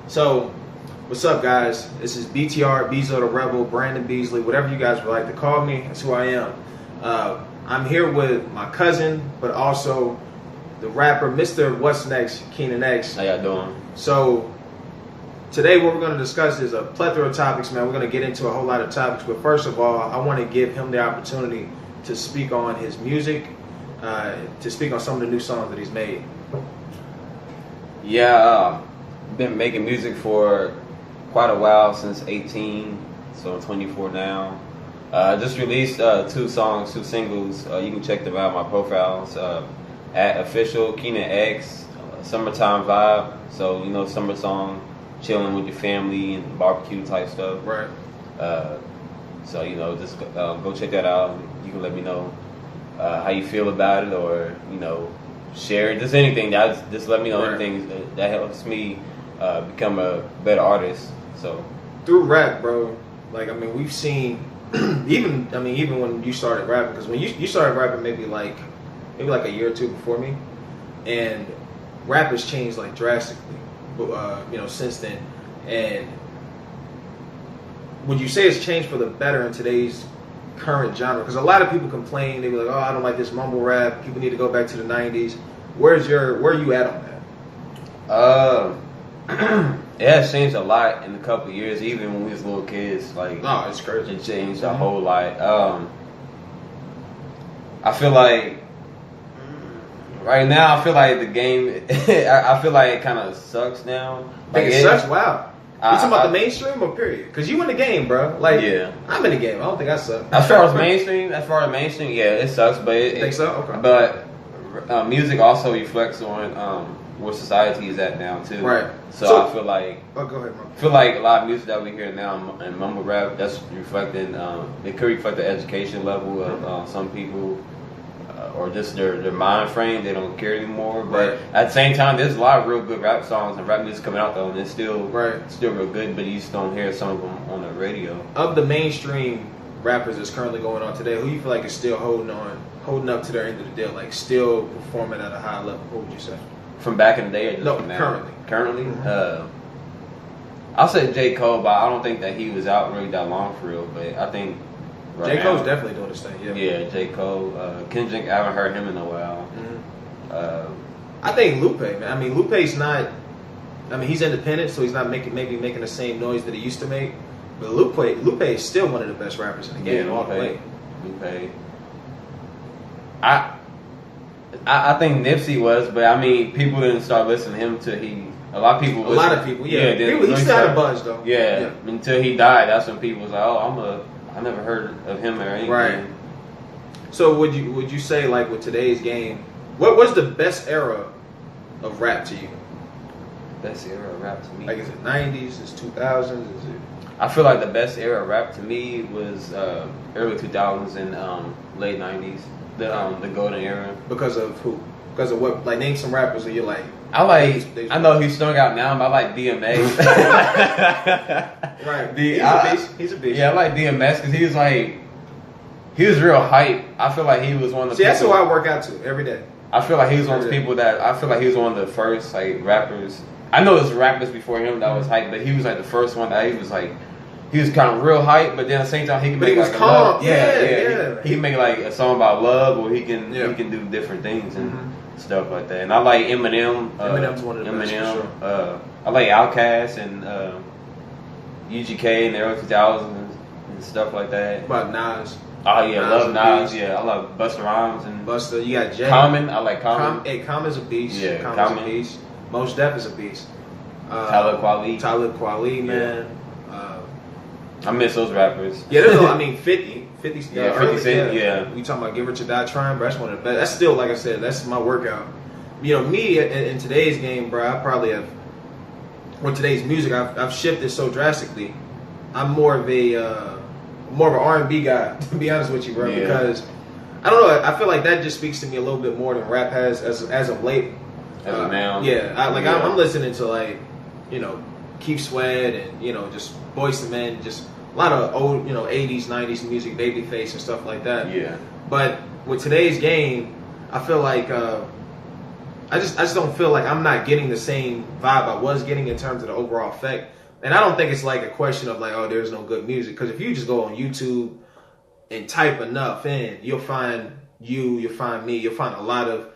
So, what's up, guys? This is BTR, Bezo the Rebel, Brandon Beasley, whatever you guys would like to call me. That's who I am. I'm here with my cousin, but also the rapper, Mr. What's Next, Keenan X. How y'all doing? So, today what we're going to discuss is a plethora of topics, man. We're going to get into a whole lot of topics, but first of all, I want to give him the opportunity to speak on his music, to speak on some of the new songs that he's made. Yeah, been making music for quite a while, since 18, so I'm 24 now. Just released 2 songs, 2 singles. You can check them out on my profiles at official Keenan X, Summertime Vibe. So, you know, summer song, chilling with your family and barbecue type stuff. Right. So, you know, just go check that out. You can let me know how you feel about it, or, you know, share it. Just anything. Just let me know anything that helps me become a better artist. So through rap, bro, like, I mean, we've seen even when you started rapping, because when you started rapping maybe like a year or two before me, and rap has changed like drastically, you know, since then. And would you say it's changed for the better in today's current genre? Because a lot of people complain, they be like, oh, I don't like this mumble rap, people need to go back to the 90s. Where are you at on that? It has changed a lot in a couple of years, even when we was little kids. Like, oh, it's crazy. It changed a whole lot. I feel like right now, I feel like the game, I feel like it kind of sucks now. Like, it sucks? Wow. You talking about the mainstream or period? Because you in the game, bro. Like, yeah, I'm in the game. I don't think I suck. As far as mainstream, yeah, it sucks. But you think so? Okay. But music also reflects on where society is at now too. Right. So I feel like, oh, go ahead, bro. I feel like a lot of music that we hear now in mumble rap, that's reflecting. It could reflect the education level of some people. Or just their mind frame, they don't care anymore. But at the same time, there's a lot of real good rap songs and rap music coming out though, and it's still real good. But you just don't hear some of them on the radio. Of the mainstream rappers that's currently going on today, who you feel like is still holding up to their end of the deal, like still performing at a high level? What would you say? From back in the day, or just no, from now? Currently. Currently, I'll say J. Cole, but I don't think that he was out really that long for real. But I think. J. Cole's definitely doing his thing, yeah. Yeah, J. Cole. Kendrick, I haven't heard him in a while. I think Lupe, man. I mean, Lupe's not... I mean, he's independent, so he's not making the same noise that he used to make. But Lupe is still one of the best rappers in the game, all the way. Lupe. I think Nipsey was, but I mean, people didn't start listening to him till a lot of people, yeah. He still had a buzz, though. Yeah, until he died, that's when people was like, oh, I never heard of him or anything. Right. So would you say, like, with today's game, what was the best era of rap to you? Best era of rap to me? Like, is it 90s? Is it 2000s? Is it? I feel like the best era of rap to me was early 2000s and late 90s. The golden era. Because of who? Because of what? Like, name some rappers that you're like. I know he's strung out now, but I like DMX. Right. He's a beast. Yeah, I like DMX because he was real hype. I feel like he was one of the people. That's who I work out to every day. I feel like he was one of the people I feel like he was one of the first, like, rappers. I know there's rappers before him that was hype, but he was like the first one that he was kind of real hype, but then at the same time he can make like calm. He can make like a song about love, or he can do different things and stuff like that. And I like Eminem. Eminem's one of the best, for sure. I like Outkast and UGK in the early 2000s and stuff like that. What about Nas? Oh yeah, I love Nas. Yeah, I love Busta Rhymes and Busta. You got Jay. Common. I like Common. Common's a beast. Yeah, Common's a beast. Mos Def is a beast. Talib Kweli, man. I miss those rappers. Yeah, there's I mean, 50 50 Cent, yeah. We talking about Get Rich or Die Trying, bro. That's one of the best. That's still, like I said, that's my workout. You know, me in today's game, bro, I probably have, with today's music, I've shifted so drastically. I'm more of an R&B guy, to be honest with you, bro, because I don't know. I feel like that just speaks to me a little bit more than rap has as of late. As of now, I'm listening to, like, you know, Keith Sweat and, you know, just Boyz II Men, just a lot of old, you know, 80s, 90s music, Babyface and stuff like that. Yeah. But with today's game, I feel like I just don't feel like I'm not getting the same vibe I was getting in terms of the overall effect. And I don't think it's like a question of like, oh, there's no good music. Because if you just go on YouTube and type enough in, you'll find you'll find me, you'll find a lot of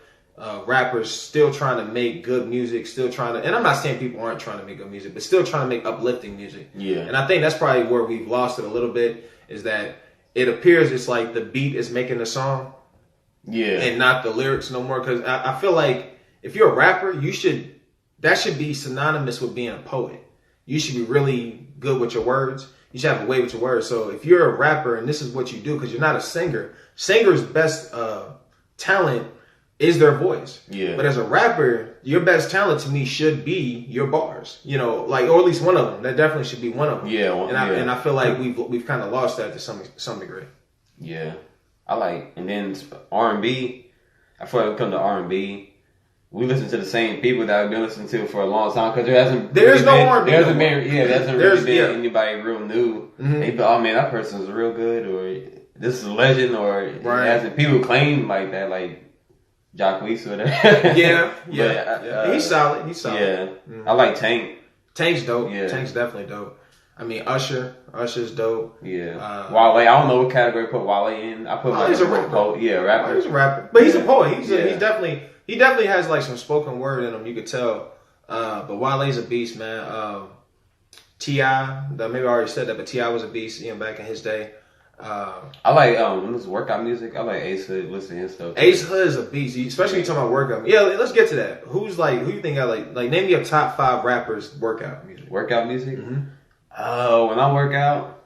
rappers still trying to make good music, still trying to, and I'm not saying people aren't trying to make good music, but still trying to make uplifting music. Yeah. And I think that's probably where we've lost it a little bit, is that it appears it's like the beat is making the song. Yeah. And not the lyrics no more. Because I feel like if you're a rapper, that should be synonymous with being a poet. You should be really good with your words. You should have a way with your words. So if you're a rapper and this is what you do, because you're not a singer, singer's best talent is their voice. Yeah. But as a rapper, your best talent to me should be your bars. You know, like, or at least one of them. That definitely should be one of them. Yeah. And I feel like we've kind of lost that to some degree. Yeah. I like, and then R&B. I feel like when it comes to R&B, we listen to the same people that we've been listening to for a long time, because there hasn't really been anybody real new. Mm-hmm. They be, oh man, that person's real good, or this is a legend, or right. It hasn't, people claim like that, like Jacquees or whatever. Yeah. He's solid. Yeah. Mm-hmm. I like Tank. Tank's dope. Yeah. Tank's definitely dope. I mean, Usher's dope. Yeah. Wale, I don't know what category to put Wale in. I put he's a rapper. Yeah, rapper. He's a rapper. But he's a poet. He definitely has like some spoken word in him, you could tell. But Wale's a beast, man. T.I., maybe I already said that, but T.I. was a beast, back in his day. I like when it's workout music. I like Ace Hood. Listen to his stuff. Ace Hood is a beast, especially you talking about workout. Yeah, let's get to that. Who you think I like? Like, name your top 5 rappers workout music. Workout music. Mm-hmm. When I work out,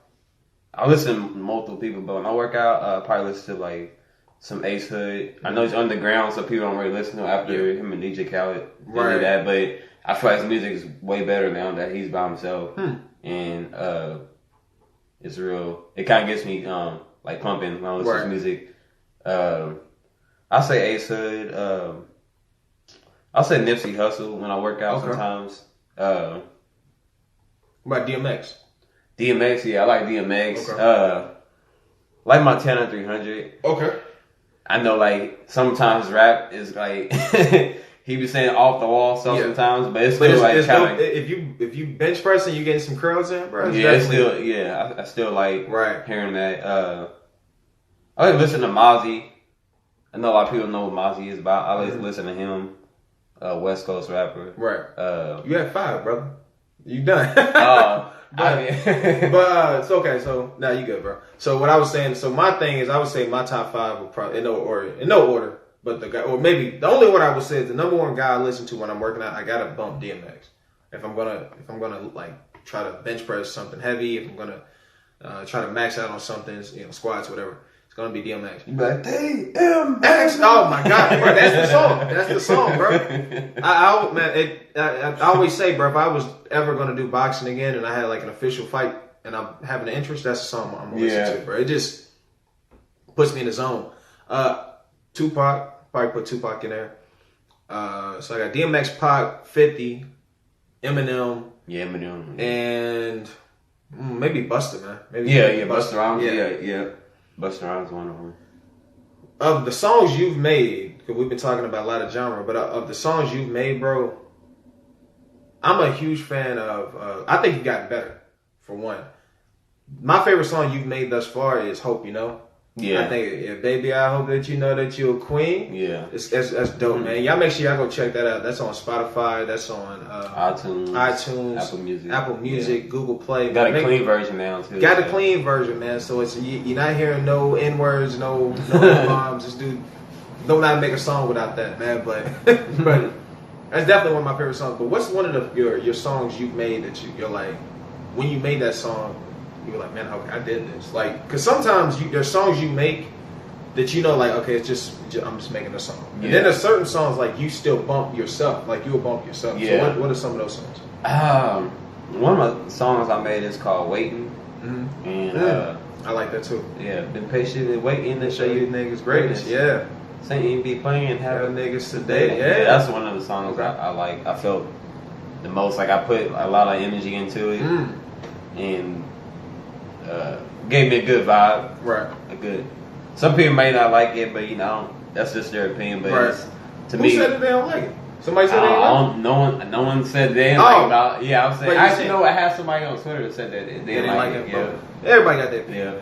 I listen to multiple people, but when I work out, I probably listen to like some Ace Hood. I know he's underground, so people don't really listen to him after him and DJ Khaled did that. But I feel like his music is way better now that he's by himself, and it's real. It kind of gets me like pumping when I listen to music. I say Ace Hood. I'll say Nipsey Hussle when I work out sometimes. What about DMX? DMX, yeah, I like DMX. Okay. Like Montana 300. Okay. I know, like, sometimes rap is like he be saying off the wall stuff sometimes, but it's still like kind of. If you bench press and you getting some curls in, bro. I still like hearing that. I like listen to Mozzie. I know a lot of people know what Mozzie is about. I like listen to him. West Coast rapper. Right. You had 5, brother. You done. But it's okay. So now you good, bro. So what I was saying. So my thing is, I would say my top 5 would probably in no order. But the guy, or maybe the only one I would say is the number one guy I listen to when I'm working out. I gotta bump DMX. If I'm gonna like try to bench press something heavy, if I'm gonna try to max out on something, squats, whatever. It's gonna be DMX. You be like, DMX. Oh my god, bro, that's the song, bro. I always say, bro, if I was ever gonna do boxing again and I had like an official fight and I'm having an interest, that's the song I'm gonna listen to, bro. It just puts me in the zone. Tupac, probably put Tupac in there. So I got DMX, Pac, 50, Eminem. Yeah, Eminem. And maybe Busta, man. Busta Rhymes. Yeah. Busta Rhymes is one of them. Of the songs you've made, because we've been talking about a lot of genre, but of the songs you've made, bro, I'm a huge fan of. I think you've gotten better. For one, my favorite song you've made thus far is "Hope You Know." Yeah, I think, baby, I hope that you know that you're a queen. Yeah, that's dope, man. Y'all make sure y'all go check that out. That's on Spotify. That's on iTunes, Apple Music, Google Play. Got a clean version now too. Got a clean version, man. So it's you're not hearing no N words, no bombs. This dude don't know how to make a song without that, man. But that's definitely one of my favorite songs. But what's one of your songs you've made that you're like, when you made that song, you were like, man, okay, I did this. Like, because sometimes there's songs you make that like, okay, it's just I'm just making a song. And then there's certain songs like you still bump yourself, like you'll bump yourself. Yeah. So what are some of those songs? One of the songs I made is called "Waiting," and I like that too. Yeah, been patiently waiting to show you niggas greatness. Yeah, saying be playing, having niggas today. Yeah, that's one of the songs I like. I felt the most like I put a lot of energy into it, and gave me a good vibe. Right. Some people may not like it, but that's just their opinion. But To Who me, said that they don't like it? Somebody said they didn't like it? no one said they didn't like about. Yeah, I'm saying. But I actually know I had somebody on Twitter that said that they didn't like it. Yeah. Everybody got their opinion. Yeah.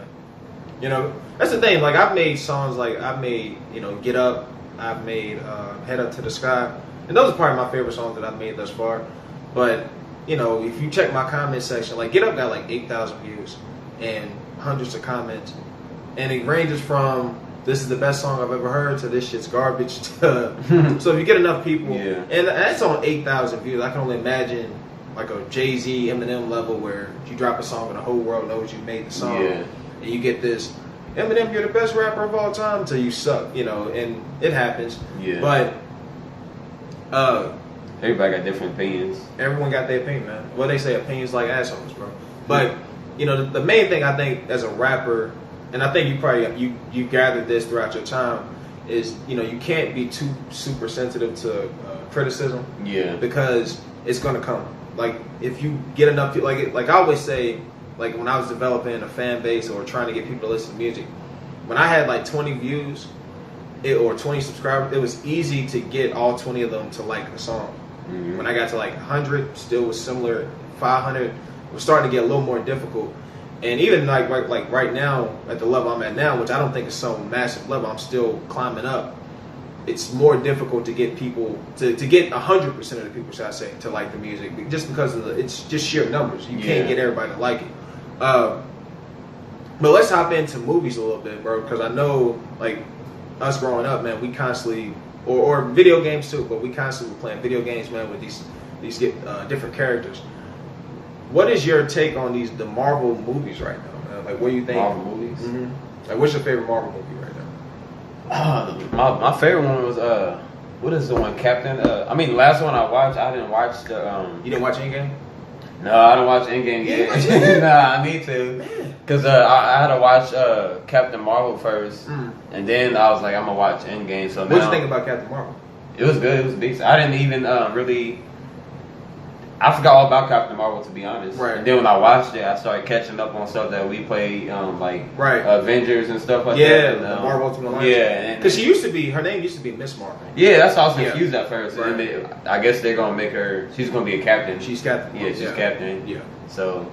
You know, that's the thing. Like, I've made songs like I've made, you know, Get Up. I've made Head Up to the Sky. And those are probably my favorite songs that I've made thus far. But, you know, if you check my comment section, like Get Up got like 8,000 views and hundreds of comments. And it ranges from this is the best song I've ever heard to this shit's garbage. So if you get enough people, and that's on 8,000 views, I can only imagine like a Jay-Z, Eminem level where you drop a song and the whole world knows you made the song. Yeah. And you get this, Eminem, you're the best rapper of all time until you suck, you know, and it happens. Yeah. But everybody got different opinions. Everyone got their opinion, man. Well, they say opinions like assholes, bro. But, you know, the main thing I think as a rapper, and I think you probably, you gathered this throughout your time, is, you know, you can't be too super sensitive to criticism. Yeah. Because it's going to come. Like, if you get enough, like I always say, like when I was developing a fan base or trying to get people to listen to music, when I had like 20 views or 20 subscribers, it was easy to get all 20 of them to like the song. Mm-hmm. When I got to like 100, still was similar. 500 was starting to get a little more difficult. And even like right now, at the level I'm at now, which I don't think is some massive level, I'm still climbing up. It's more difficult to get people to get 100% of the people, should I say, to like the music, just because of it's just sheer numbers. You can't get everybody to like it. But let's hop into movies a little bit, bro, because I know, like, us growing up, man, we constantly, or video games too, but we constantly were playing video games, man, with these different characters. What is your take on the Marvel movies right now, man? Like, what do you think? Marvel movies? Mm-hmm. Like, what's your favorite Marvel movie right now? My favorite one was, what is the one, Captain? I mean, the last one I watched, I didn't watch the, You didn't watch Endgame? No, I don't watch Endgame yet. Nah, I need to. Because I had to watch Captain Marvel first, and then I was like, I'm going to watch Endgame. So what did you think about Captain Marvel? It was good. It was decent. I didn't even really... I forgot all about Captain Marvel, to be honest. Right. And then when I watched it, I started catching up on stuff that we played, like Avengers and stuff like that. Yeah, and, Marvel Ultimate Alliance. Yeah. Because her name used to be Miss Marvel. Yeah, that's why I was confused at first. Right. And I guess they're going to make her, she's going to be a captain. She's captain. Yeah, she's captain. Yeah. So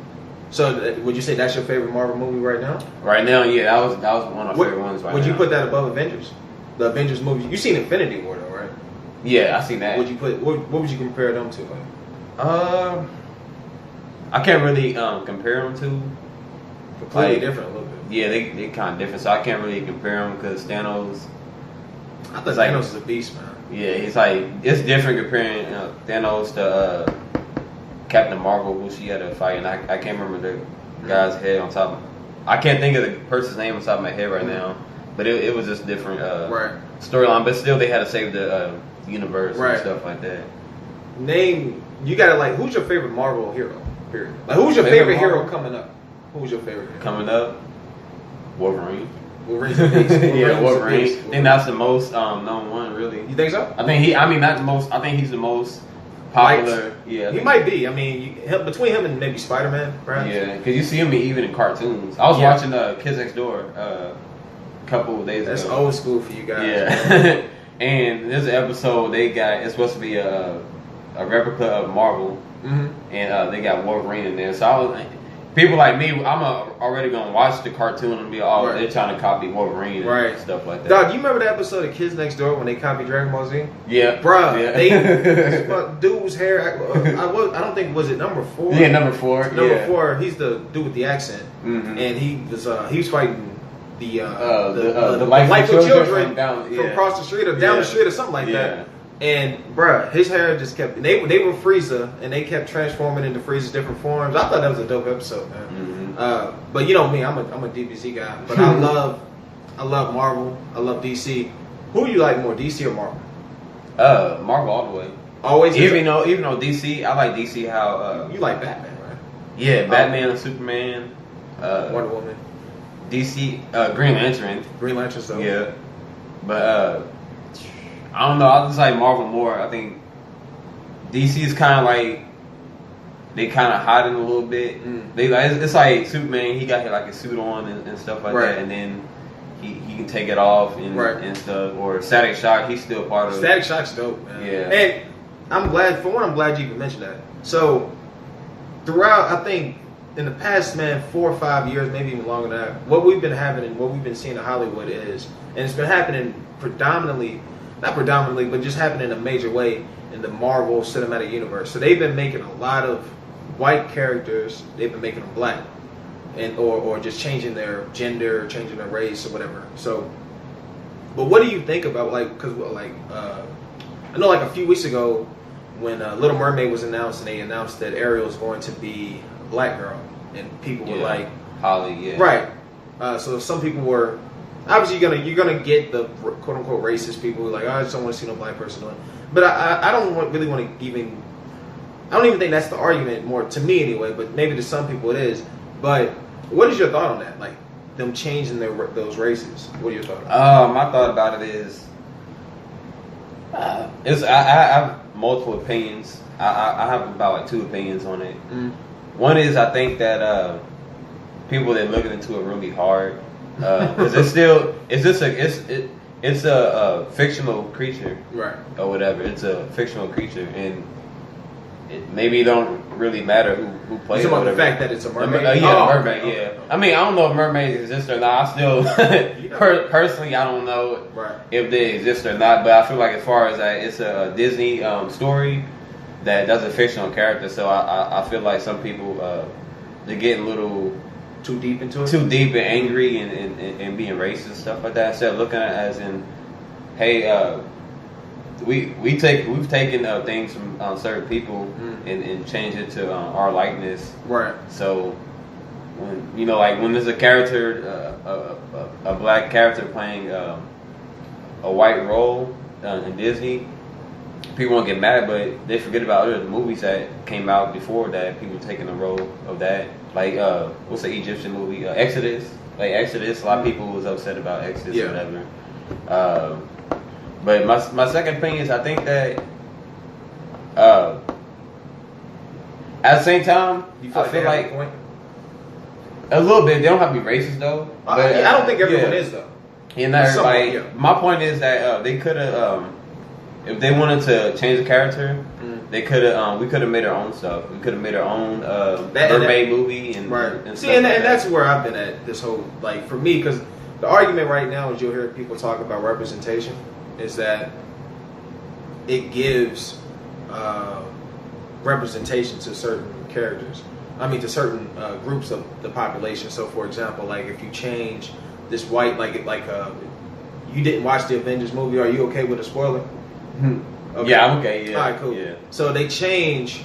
would you say that's your favorite Marvel movie right now? Right now, yeah, that was one of my favorite ones right now. Would you put that above Avengers? The Avengers movie. You seen Infinity War though, right? Yeah, I seen that. Would you what would you compare them to? Like? I can't really compare them to. Completely different a little bit. Yeah, they kind of different, so I can't really compare them because Thanos. I thought Thanos is a beast, man. Yeah, it's different comparing Thanos to Captain Marvel, who she had to fight, and I can't remember the guy's head on top. I can't think of the person's name on top of my head right now, but it was just different storyline. But still, they had to save the universe and stuff like that. You gotta like, who's your favorite Marvel hero? Period. Like, who's your favorite hero coming up? Who's your favorite hero? Coming up? Wolverine. Wolverine's a beast. Yeah, Wolverine. I think that's the most known one, really. You think so? I think not the most. I think he's the most popular. Liked. Yeah, he might be. I mean, between him and maybe Spider-Man, perhaps. Yeah, because you see him even in cartoons. I was watching Kids Next Door a couple of days ago. That's old school for you guys. Yeah. And there's an episode it's supposed to be a replica of Marvel. Mm-hmm. And they got Wolverine in there. So people like me, I'm already gonna watch the cartoon and be they're trying to copy Wolverine and stuff like that. Dog, you remember the episode of Kids Next Door when they copied Dragon Ball Z? Yeah, bruh. Yeah. They dude's hair. I don't think was it number 4. Yeah, number 4. Number 4. He's the dude with the accent, and he was fighting the life of children from across the street or down the street or something like that. And bruh, his hair just kept. They were Frieza, and they kept transforming into Frieza's different forms. I thought that was a dope episode, man. Mm-hmm. But you know me, I'm a DBZ guy. But I love Marvel. I love DC. Who do you like more, DC or Marvel? Marvel all the way. Always. Even though DC, I like DC how. You like Batman, right? Yeah, Batman, Superman, Wonder Woman. DC, Green Lantern. Green Lantern stuff. Yeah, but I don't know. I just like Marvel more. I think DC is kind of like they kind of hiding a little bit. They it's like Superman. He got like a suit on and stuff like that, and then he can take it off and stuff. Or Static Shock, he's still part of. Static Shock's dope, man. Yeah. And I'm glad you even mentioned that. So throughout, I think in the past, man, 4 or 5 years, maybe even longer than that, what we've been having and what we've been seeing in Hollywood is, and it's been happening not predominantly, but just happening in a major way in the Marvel Cinematic Universe. So they've been making a lot of white characters. They've been making them black, and or just changing their gender, changing their race or whatever. So, but what do you think about I know like a few weeks ago when Little Mermaid was announced, and they announced that Ariel is going to be a black girl, and people were like, Holly, yeah, right. So some people were obviously you're gonna get the quote unquote racist people who are like, oh, I just don't want to see no black person doing it. But I don't really want to even. I don't even think that's the argument, more to me anyway. But maybe to some people it is. But what is your thought on that? Like them changing those races. What are your thoughts? My thought about it is, I have multiple opinions. I have about like 2 opinions on it. One is I think that people that looking into it really hard. Because it's a fictional creature, right, or whatever. It's a fictional creature, and it maybe don't really matter who plays it. About the fact that it's a mermaid. A mermaid. Yeah. Okay. I mean, I don't know if mermaids exist or not. I still personally, I don't know if they exist or not. But I feel like as far as that, it's a Disney story that does a fictional character. So I feel like some people they're getting a little too deep into it? Too deep and angry and being racist and stuff like that. Instead of looking at it as in, hey, we've taken things from certain people and changed it to our likeness. Right. So when when there's a character, a black character playing a white role in Disney, people won't get mad, but they forget about other movies that came out before that. People taking the role of that. Like, what's the Egyptian movie? Exodus. Like, Exodus. A lot of people was upset about Exodus or whatever. But my second opinion is I think that at the same time, I feel like a little bit. They don't have to be racist, though. But, I don't think everyone is, though. And not everybody. My point is that they could have, if they wanted to change the character, they could have. We could have made our own stuff. We could have made our own mermaid movie and and stuff like that's where I've been at this whole for me, because the argument right now is you'll hear people talk about representation is that it gives representation to certain characters. I mean, to certain groups of the population. So, for example, like if you change this white, you didn't watch the Avengers movie, are you okay with a spoiler? Okay. Yeah, I'm okay. Yeah. All right, cool. Yeah. So they change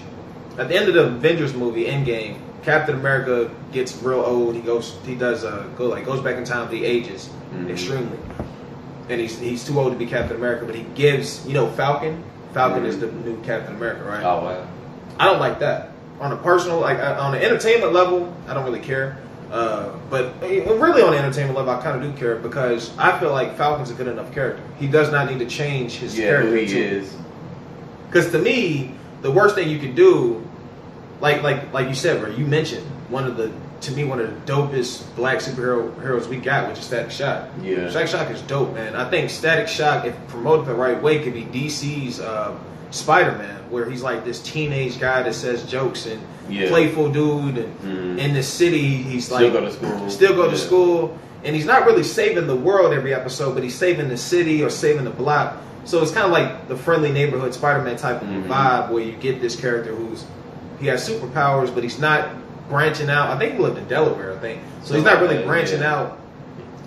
at the end of the Avengers movie, Endgame. Captain America gets real old. He goes back in time. He ages extremely, and he's too old to be Captain America. But he gives Falcon. Falcon is the new Captain America, right? Oh wow. I don't like that on a personal, on an entertainment level. I don't really care. But really on the entertainment level, I kind of do care because I feel like Falcon's a good enough character. He does not need to change his character. Who he is. Because to me, the worst thing you could do, like you said, bro, you mentioned one of the dopest black superheroes we got, which is Static Shock. Yeah. Static Shock is dope, man. I think Static Shock, if promoted the right way, could be DC's Spider-Man, where he's like this teenage guy that says jokes and playful dude, and in the city he's like still go to school, and he's not really saving the world every episode, but he's saving the city or saving the block. So it's kind of like the friendly neighborhood Spider-Man type of vibe, where you get this character he has superpowers, but he's not branching out. I think he lived in Delaware, so he's not really branching out.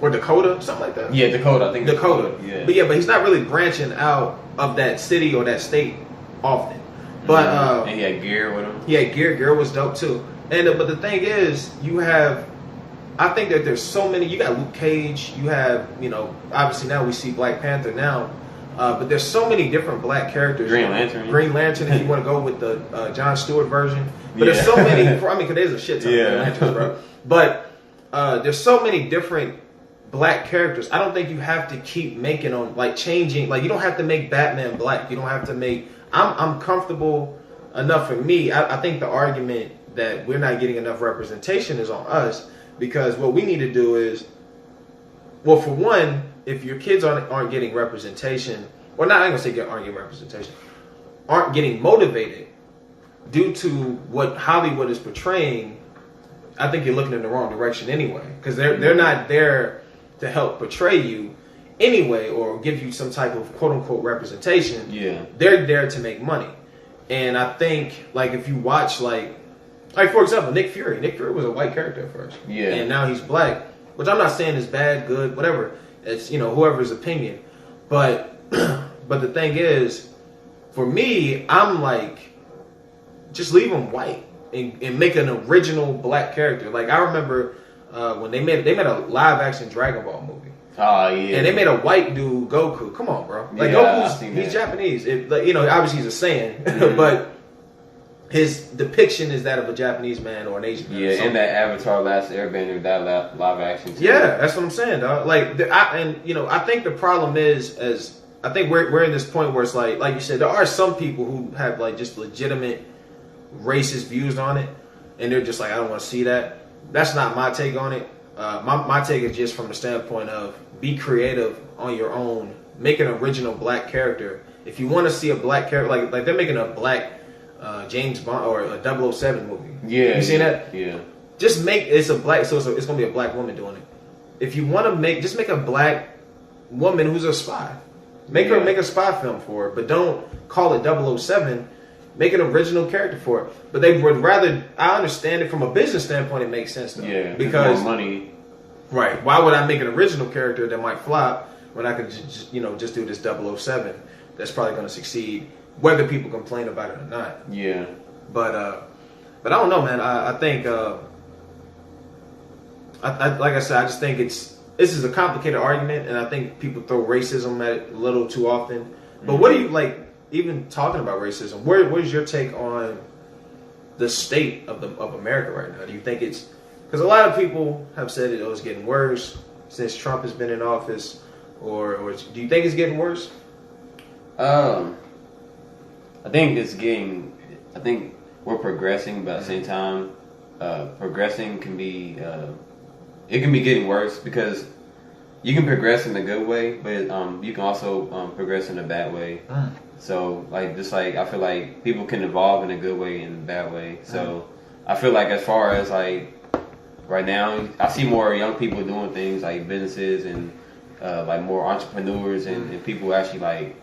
Or Dakota, something like that. Yeah, Dakota. I think Dakota. Yeah. But he's not really branching out of that city or that state often. But and he had gear with him. Yeah, gear was dope too. And but the thing is, I think that there's so many. You got Luke Cage. You have obviously now we see Black Panther now. But there's so many different black characters. Green Lantern. Green Lantern, if you want to go with the Jon Stewart version. But there's so many. I mean, because there's a shit ton of Green Lanterns, bro. But there's so many different black characters. I don't think you have to keep making them changing. You don't have to make Batman black. You don't have to make. I'm comfortable enough for me. I think the argument that we're not getting enough representation is on us, because what we need to do is well, for one, if your kids aren't getting representation, or not, I'm gonna say aren't getting representation, aren't getting motivated due to what Hollywood is portraying, I think you're looking in the wrong direction anyway. Because they're not there to help portray you anyway, or give you some type of quote unquote representation. Yeah, they're there to make money. And I think, like, if you watch, like for example, Nick Fury was a white character at first, yeah, and now he's black, which I'm not saying is bad, good, whatever. It's, you know, whoever's opinion. But but the thing is, for me, I'm like, just leave him white and make an original black character. Like, I remember when they made a live action Dragon Ball movie. Oh yeah. And they made a white dude Goku. Come on, bro. Like, yeah, he's Japanese. Like, you know, obviously he's a Saiyan, but his depiction is that of a Japanese man or an Asian man. Yeah, and that Avatar Last Airbender, that live action too. Yeah, that's what I'm saying, dog. Like, I think the problem is, I think we're in this point where it's like you said, there are some people who have like just legitimate racist views on it, and they're just like, I don't want to see that. That's not my take on it. My take is just from the standpoint of be creative on your own, make an original black character. If you want to see a black character, like they're making a black James Bond or a 007 movie. Yeah, you seen that? Yeah. Just make it's black, so it's gonna be a black woman doing it. If you want to just make a black woman who's a spy. Make a spy film for her, but don't call it 007. Make an original character for it. But they would rather. I understand it from a business standpoint. It makes sense though. Yeah, because more money. Right. Why would I make an original character that might flop when I could just do this 007 that's probably going to succeed, whether people complain about it or not. Yeah. But I don't know, man. I think like I said, I just think this is a complicated argument, and I think people throw racism at it a little too often. But what do you like? Even talking about racism, what is your take on the state of America right now? Do you think it's because a lot of people have said it was getting worse since Trump has been in office, or do you think it's getting worse? I think it's getting. I think we're progressing, but at the same time, progressing can be. It can be getting worse because you can progress in a good way, but you can also progress in a bad way. So, like, just like I feel like people can evolve in a good way and a bad way. So, I feel like as far as like right now, I see more young people doing things like businesses and like more entrepreneurs and people actually like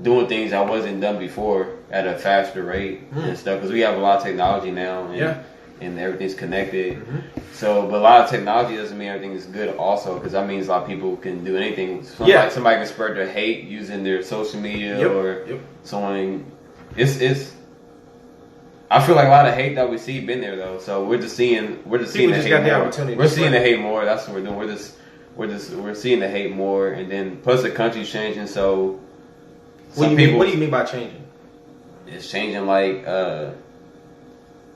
doing things that wasn't done before at a faster rate and stuff. Because we have a lot of technology now and everything's connected. So, but a lot of technology doesn't mean everything is good also, because that means a lot of people can do anything. Somebody can spread their hate using their social media or someone. It's. I feel like a lot of hate that we see been there though. So we're just seeing the hate more. We're seeing the hate more. That's what we're doing. We're seeing the hate more, and then plus the country's changing. So what do you mean by changing? It's changing like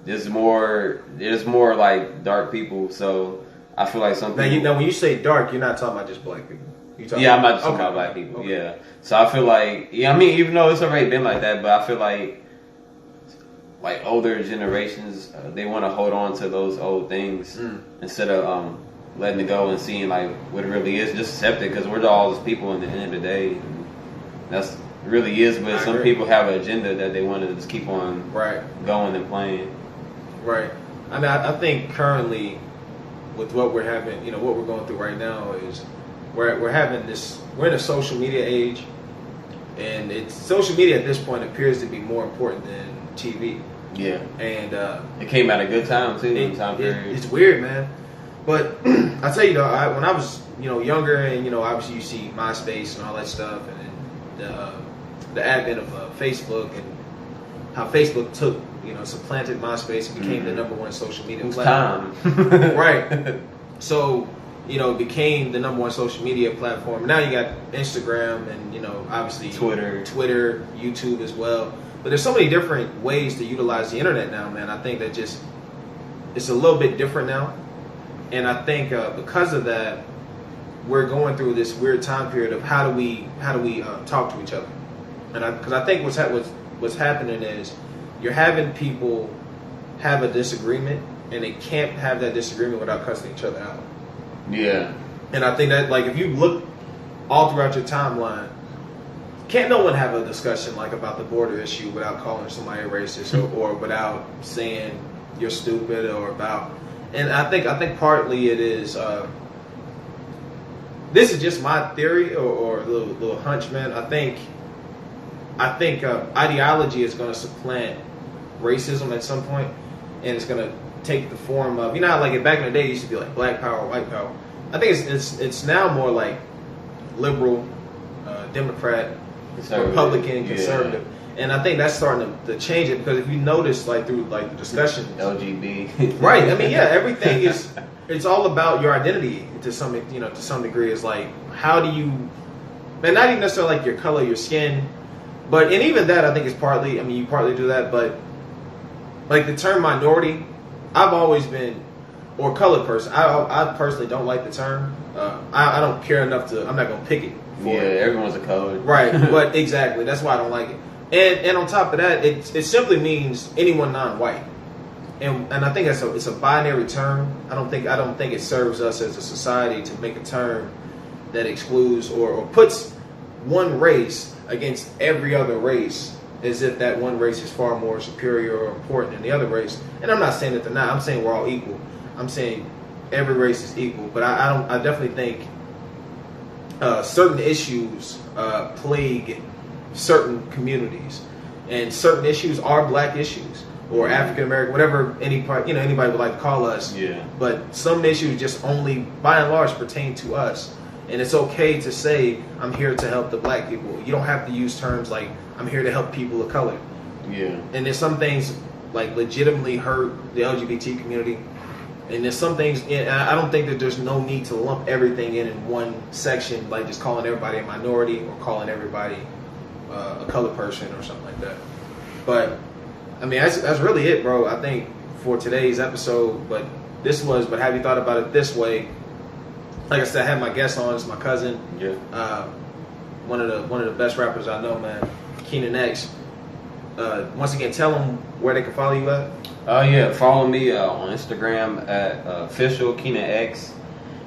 there's more like dark people. So I feel like some people. Now when you say dark, you're not talking about just black people. I'm not just talking about black people. Okay. Yeah. So I feel like I mean, even though it's already been like that, but I feel like older generations, they want to hold on to those old things instead of letting it go and seeing like what it really is. Just accept it, because we're all just people in the end of the day. And that's really is, but some people have an agenda that they want to just keep on going and playing. Right. I mean, I think currently with what we're having, what we're going through right now is we're having this. We're in a social media age, and social media at this point appears to be more important than TV. Yeah, and it came at a good time too. It's weird, man. But I tell you though, when I was younger, and obviously you see MySpace and all that stuff, and then the advent of Facebook and how Facebook took supplanted MySpace and became the number one social media platform. Right. So it became the number one social media platform. Now you got Instagram and obviously Twitter, YouTube as well. But there's so many different ways to utilize the internet now, man. I think that it's a little bit different now, and I think because of that, we're going through this weird time period of how do we talk to each other, and because I think what's happening is you're having people have a disagreement, and they can't have that disagreement without cussing each other out. Yeah. And I think that, like, if you look all throughout your timeline, can't no one have a discussion like about the border issue without calling somebody racist or without saying you're stupid or about. And I think partly it is. This is just my theory or a little hunch, man. I think ideology is going to supplant racism at some point, and it's going to take the form of, you know how, like, back in the day it used to be like black power, white power. I think it's now more like liberal, Democrat, Republican, conservative. And I think that's starting to change it, because if you notice, like, through like the discussions, LGB, right? I mean, yeah, everything is. It's all about your identity to some degree. It's like, how do you, and not even necessarily like your color, your skin, but, and even that I think is partly. I mean, you partly do that, but like the term minority, I've always been, or colored person. I personally don't like the term. I don't care enough to. I'm not gonna pick it. Yeah, everyone's a colored. Right, but exactly, that's why I don't like it. And on top of that, it simply means anyone non-white. And I think it's a binary term. I don't think it serves us as a society to make a term that excludes or puts one race against every other race, as if that one race is far more superior or important than the other race. And I'm not saying that they're not. I'm saying we're all equal. I'm saying every race is equal. But I definitely think certain issues plague certain communities, and certain issues are black issues or African American, whatever anybody would like to call us. Yeah. But some issues just only, by and large, pertain to us. And it's okay to say, I'm here to help the black people. You don't have to use terms like, I'm here to help people of color. Yeah. And there's some things like legitimately hurt the LGBT community. And there's some things, and I don't think that there's no need to lump everything in one section, like just calling everybody a minority or calling everybody a colored person or something like that. But I mean, that's really it, bro. I think for today's episode. But have you thought about it this way? Like I said, I had my guest on. It's my cousin. Yeah. One of the best rappers I know, man. Keenan X. Once again, tell them where they can follow you at. Yeah, follow me on Instagram at official Keenan X,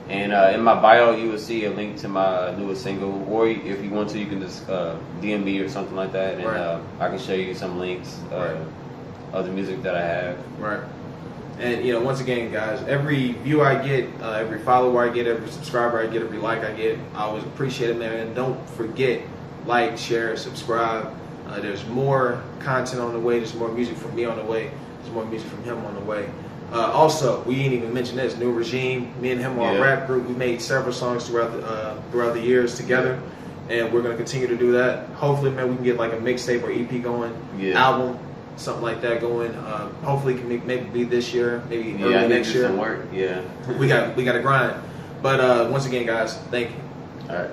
and in my bio you will see a link to my newest single. Or if you want to, you can just DM me or something like that, and right. I can show you some links right. of the music that I have. Right. And once again, guys, every view I get, every follower I get, every subscriber I get, every like I get, I always appreciate it, man. And don't forget, like, share, subscribe. There's more content on the way. There's more music from me on the way. There's more music from him on the way. Also, we didn't even mention this, New Regime. Me and him are a rap group. We made several songs throughout the years together, and we're gonna continue to do that. Hopefully, man, we can get like a mixtape or EP going, album, something like that going. Hopefully, it can maybe be this year, maybe early next year. Some work. Yeah, we got to grind. But once again, guys, thank you. All right.